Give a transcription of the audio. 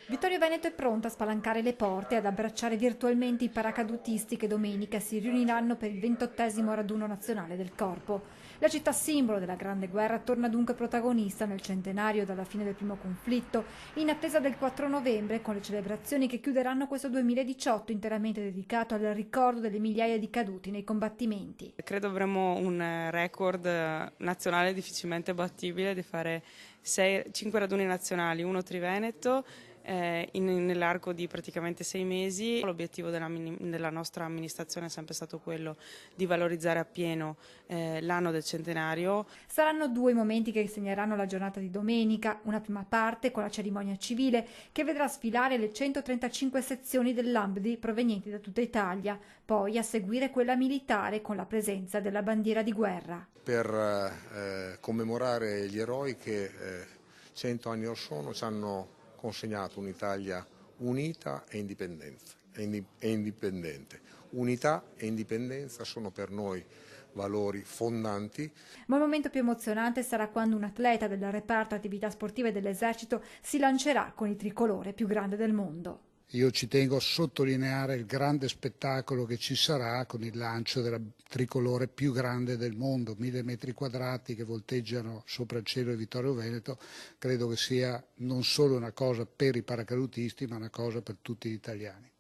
Vittorio Veneto è pronto a spalancare le porte e ad abbracciare virtualmente i paracadutisti che domenica si riuniranno per il 28° raduno nazionale del Corpo. La città simbolo della Grande Guerra torna dunque protagonista nel centenario dalla fine del primo conflitto, in attesa del 4 novembre con le celebrazioni che chiuderanno questo 2018 interamente dedicato al ricordo delle migliaia di caduti nei combattimenti. Credo avremo un record nazionale difficilmente battibile di fare 5 raduni nazionali, uno Triveneto, nell'arco di praticamente 6 mesi. L'obiettivo della nostra amministrazione è sempre stato quello di valorizzare appieno l'anno del centenario. Saranno due i momenti che segneranno la giornata di domenica, una prima parte con la cerimonia civile che vedrà sfilare le 135 sezioni dell'Ambdi provenienti da tutta Italia, poi a seguire quella militare con la presenza della bandiera di guerra. Per commemorare gli eroi che 100 anni or sono ci hanno consegnato un'Italia unita e indipendente. Unità e indipendenza sono per noi valori fondanti. Ma il momento più emozionante sarà quando un atleta del reparto attività sportive dell'esercito si lancerà con il tricolore più grande del mondo. Io ci tengo a sottolineare il grande spettacolo che ci sarà con il lancio della tricolore più grande del mondo, 1000 metri quadrati che volteggiano sopra il cielo di Vittorio Veneto. Credo che sia non solo una cosa per i paracadutisti, ma una cosa per tutti gli italiani.